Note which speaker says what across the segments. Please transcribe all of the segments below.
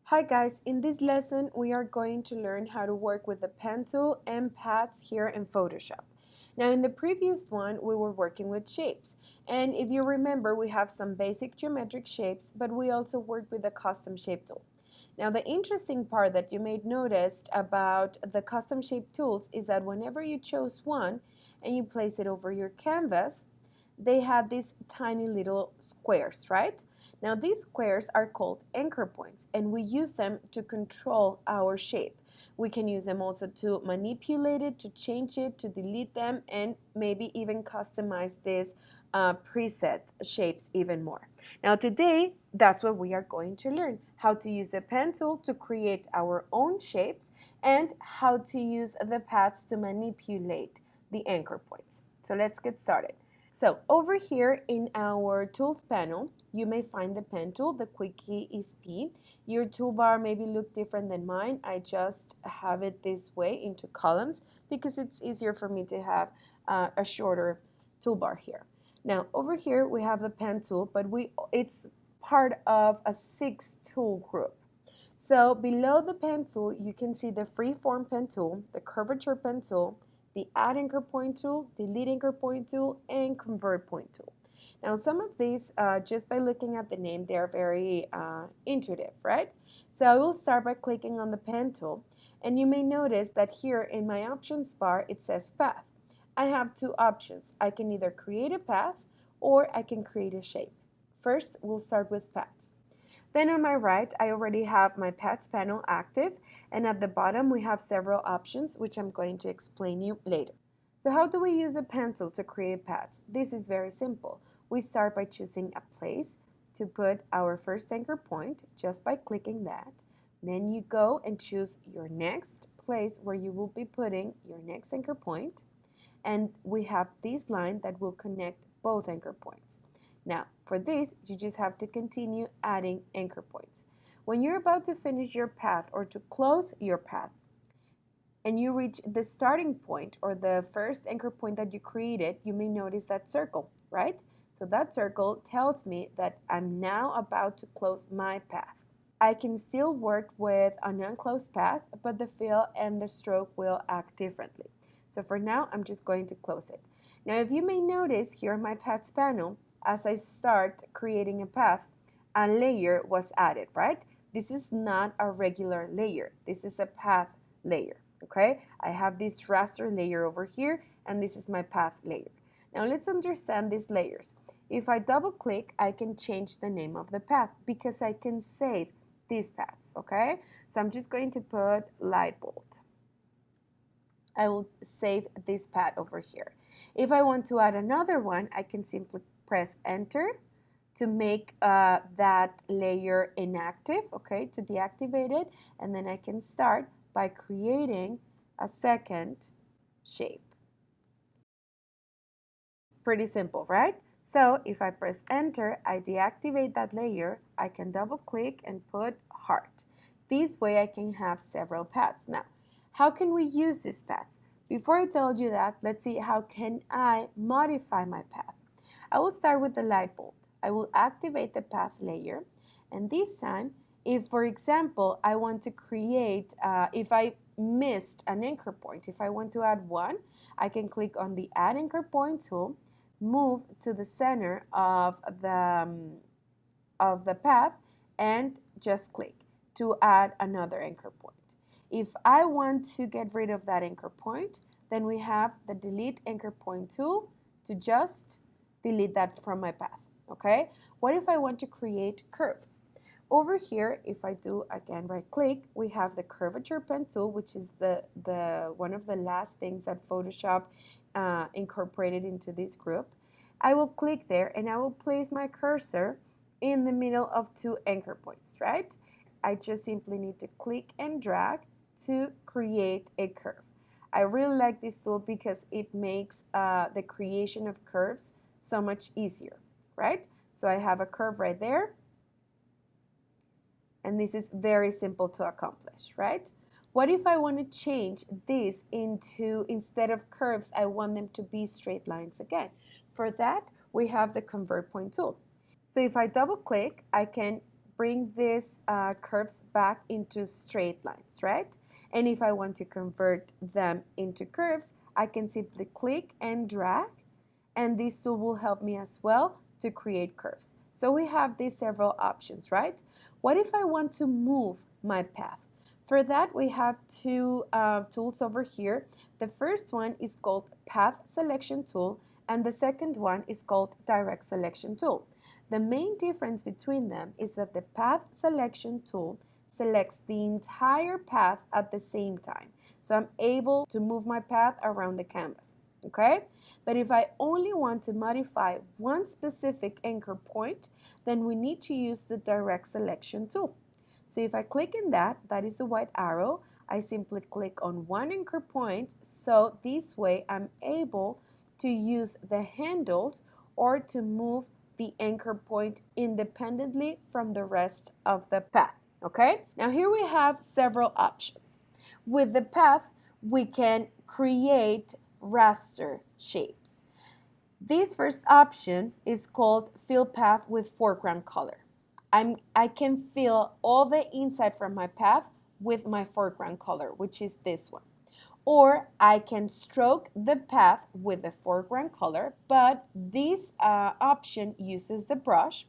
Speaker 1: Hi guys, in this lesson we are going to learn how to work with the pen tool and paths here in Photoshop. Now in the previous one we were working with shapes, and if you remember we have some basic geometric shapes, but we also worked with the custom shape tool. Now the interesting part that you may notice about the custom shape tools is that whenever you chose one and you place it over your canvas, they have these tiny little squares, right? Now these squares are called anchor points, and we use them to control our shape. We can use them also to manipulate it, to change it, to delete them, and maybe even customize these preset shapes even more. Now today, that's what we are going to learn, how to use the pen tool to create our own shapes and how to use the paths to manipulate the anchor points. So let's get started. So over here in our tools panel, you may find the pen tool. The quick key is P. Your toolbar maybe look different than mine. I just have it this way into columns because it's easier for me to have a shorter toolbar here. Now over here we have the pen tool, but it's part of a 6 tool group. So below the pen tool, you can see the freeform pen tool, the curvature pen tool, the add anchor point tool, delete anchor point tool, and convert point tool. Now some of these, just by looking at the name, they are very intuitive, right? So I will start by clicking on the pen tool, and you may notice that here in my options bar it says path. I have two options. I can either create a path or I can create a shape. First, we'll start with paths. Then on my right, I already have my paths panel active, and at the bottom we have several options which I'm going to explain you later. So how do we use the pen tool to create paths? This is very simple. We start by choosing a place to put our first anchor point just by clicking that. Then you go and choose your next place where you will be putting your next anchor point, and we have this line that will connect both anchor points. Now, for this, you just have to continue adding anchor points. When you're about to finish your path or to close your path, and you reach the starting point or the first anchor point that you created, you may notice that circle, right? So that circle tells me that I'm now about to close my path. I can still work with an unclosed path, but the fill and the stroke will act differently. So for now, I'm just going to close it. Now, if you may notice here in my paths panel, as I start creating a path, a layer was added, right? This is not a regular layer. This is a path layer, okay? I have this raster layer over here, and this is my path layer. Now let's understand these layers. If I double click, I can change the name of the path because I can save these paths, okay? So I'm just going to put light bold. I will save this path over here. If I want to add another one, I can simply press enter to make that layer inactive, okay, to deactivate it, and then I can start by creating a second shape. Pretty simple, right? So if I press enter, I deactivate that layer, I can double click and put heart. This way I can have several paths. Now, how can we use these paths? Before I tell you that, let's see how can I modify my path. I will start with the light bulb. I will activate the path layer, and this time, if for example, I want to create, if I missed an anchor point, if I want to add one, I can click on the add anchor point tool, move to the center of the path, and just click to add another anchor point. If I want to get rid of that anchor point, then we have the delete anchor point tool to just delete that from my path, okay? What if I want to create curves? Over here, if I do again right click, we have the curvature pen tool, which is the one of the last things that Photoshop incorporated into this group. I will click there and I will place my cursor in the middle of two anchor points, right? I just simply need to click and drag to create a curve. I really like this tool because it makes the creation of curves so much easier, right? So I have a curve right there, and this is very simple to accomplish, right? What if I want to change this into, instead of curves, I want them to be straight lines again? For that, we have the convert point tool. So if I double click, I can bring these curves back into straight lines, right? And if I want to convert them into curves, I can simply click and drag, and this tool will help me as well to create curves. So we have these several options, right? What if I want to move my path? For that, we have two tools over here. The first one is called Path Selection Tool, and the second one is called Direct Selection Tool. The main difference between them is that the Path Selection Tool selects the entire path at the same time. So I'm able to move my path around the canvas, okay? But if I only want to modify one specific anchor point, then we need to use the Direct Selection Tool. So if I click in that is the white arrow, I simply click on one anchor point, so this way I'm able to use the handles or to move the anchor point independently from the rest of the path, okay? Now here we have several options. With the path, we can create raster shapes. This first option is called Fill Path with Foreground Color. I can fill all the inside from my path with my foreground color, which is this one. Or I can stroke the path with the foreground color, but this option uses the brush.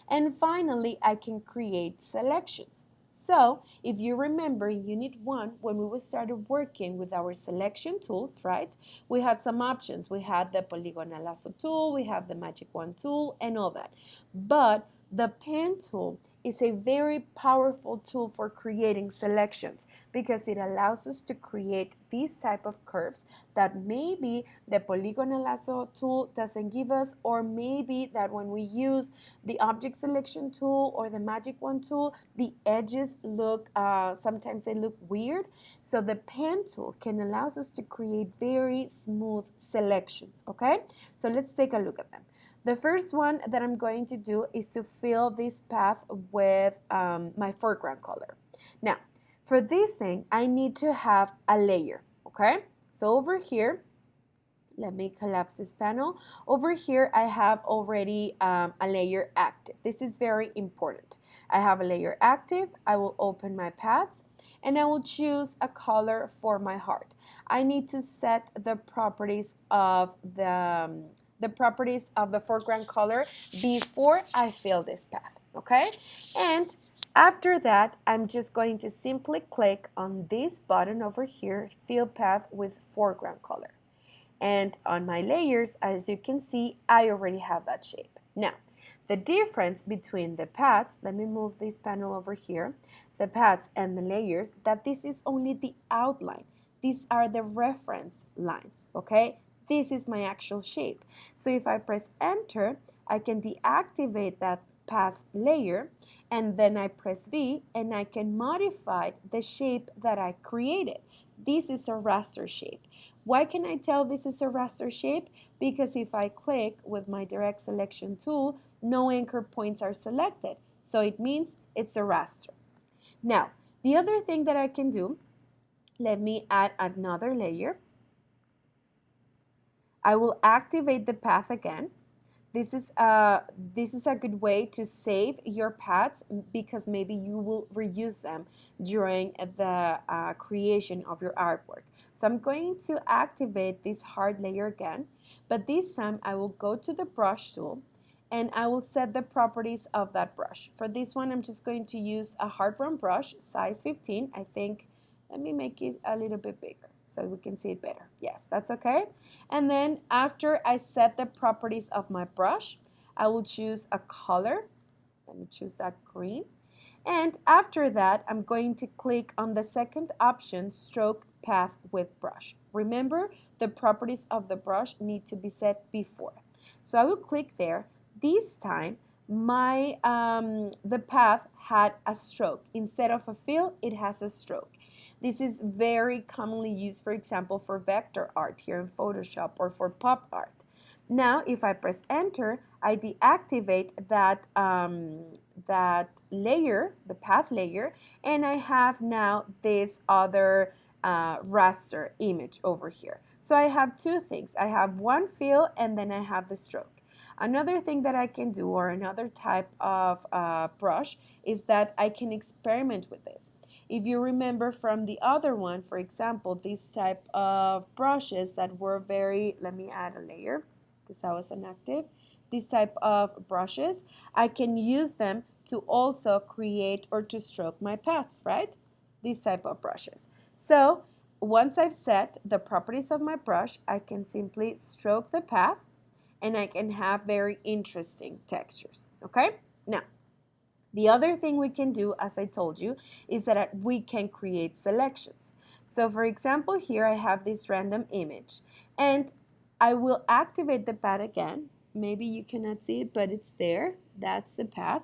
Speaker 1: And finally, I can create selections. So if you remember in Unit 1, when we started working with our selection tools, right, we had some options. We had the polygonal lasso tool, we have the magic wand tool, and all that. But the pen tool is a very powerful tool for creating selections because it allows us to create these type of curves that maybe the polygonal lasso tool doesn't give us, or maybe that when we use the object selection tool or the magic wand tool, the edges look, sometimes they look weird. So the pen tool can allow us to create very smooth selections, okay? So let's take a look at them. The first one that I'm going to do is to fill this path with my foreground color. Now, for this thing, I need to have a layer, okay? So over here, let me collapse this panel. Over here, I have already a layer active. This is very important. I have a layer active. I will open my paths, and I will choose a color for my heart. I need to set the properties of the foreground color before I fill this path, okay? And after that, I'm just going to simply click on this button over here, Fill Path with Foreground Color. And on my layers, as you can see, I already have that shape. Now, the difference between the paths, let me move this panel over here, the paths and the layers, that this is only the outline. These are the reference lines, okay? This is my actual shape. So if I press enter, I can deactivate that path layer, and then I press V and I can modify the shape that I created. This is a raster shape. Why can I tell this is a raster shape? Because if I click with my direct selection tool, no anchor points are selected. So it means it's a raster. Now, the other thing that I can do, let me add another layer. I will activate the path again. This is a good way to save your paths because maybe you will reuse them during the creation of your artwork. So I'm going to activate this hard layer again, but this time I will go to the brush tool and I will set the properties of that brush. For this one, I'm just going to use a hard round brush, size 15. I think, let me make it a little bit bigger so we can see it better. Yes, that's okay. And then after I set the properties of my brush, I will choose a color. Let me choose that green. And after that, I'm going to click on the second option, Stroke Path with Brush. Remember, the properties of the brush need to be set before. So I will click there. This time, my the path had a stroke. Instead of a fill, it has a stroke. This is very commonly used, for example, for vector art here in Photoshop or for pop art. Now, if I press enter, I deactivate that, that layer, the path layer, and I have now this other raster image over here. So I have two things. I have one fill and then I have the stroke. Another thing that I can do, or another type of brush, is that I can experiment with this. If you remember from the other one, for example, this type of brushes that were very, let me add a layer because that was inactive. This type of brushes, I can use them to also create or to stroke my paths, right? These type of brushes. So once I've set the properties of my brush, I can simply stroke the path and I can have very interesting textures, okay? Now, the other thing we can do, as I told you, is that we can create selections. So for example, here I have this random image and I will activate the path again. Maybe you cannot see it, but it's there. That's the path.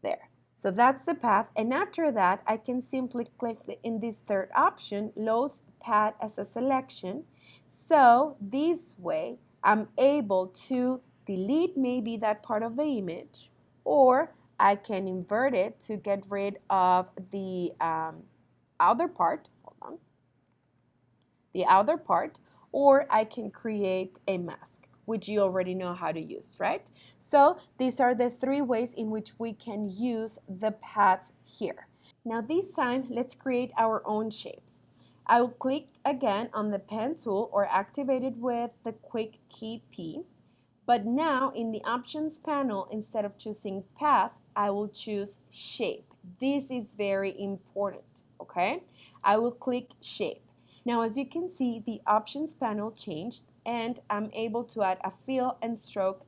Speaker 1: There. So that's the path, and after that I can simply click in this third option, load path as a selection. So this way I'm able to delete maybe that part of the image, or I can invert it to get rid of the outer part. Hold on. The outer part, or I can create a mask, which you already know how to use, right? So these are the three ways in which we can use the paths here. Now this time, let's create our own shapes. I will click again on the pen tool or activate it with the quick key P. But now in the options panel, instead of choosing path, I will choose shape. This is very important, okay? I will click shape. Now, as you can see, the options panel changed and I'm able to add a fill and stroke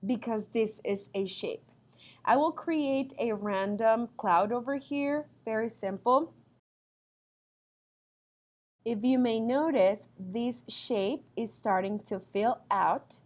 Speaker 1: because this is a shape. I will create a random cloud over here, very simple. If you may notice, this shape is starting to fill out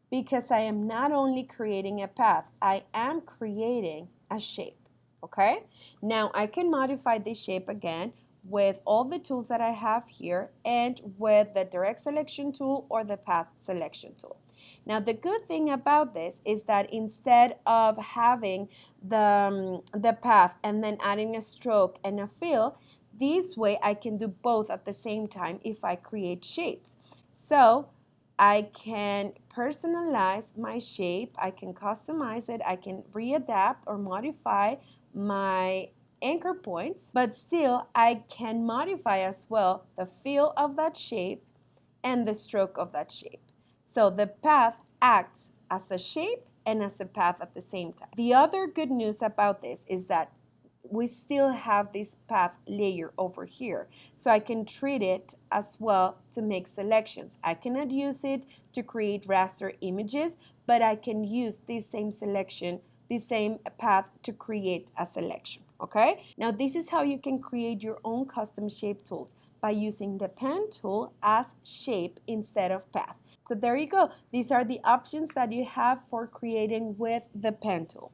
Speaker 1: because I am not only creating a path, I am creating a shape, okay? Now I can modify this shape again with all the tools that I have here and with the direct selection tool or the path selection tool. Now the good thing about this is that instead of having the path and then adding a stroke and a fill, this way I can do both at the same time if I create shapes. So I can personalize my shape, I can customize it, I can readapt or modify my anchor points, but still I can modify as well the feel of that shape and the stroke of that shape. So the path acts as a shape and as a path at the same time. The other good news about this is that we still have this path layer over here. So I can treat it as well to make selections. I cannot use it to create raster images, but I can use this same selection, this same path to create a selection, okay? Now this is how you can create your own custom shape tools by using the pen tool as shape instead of path. So there you go. These are the options that you have for creating with the pen tool.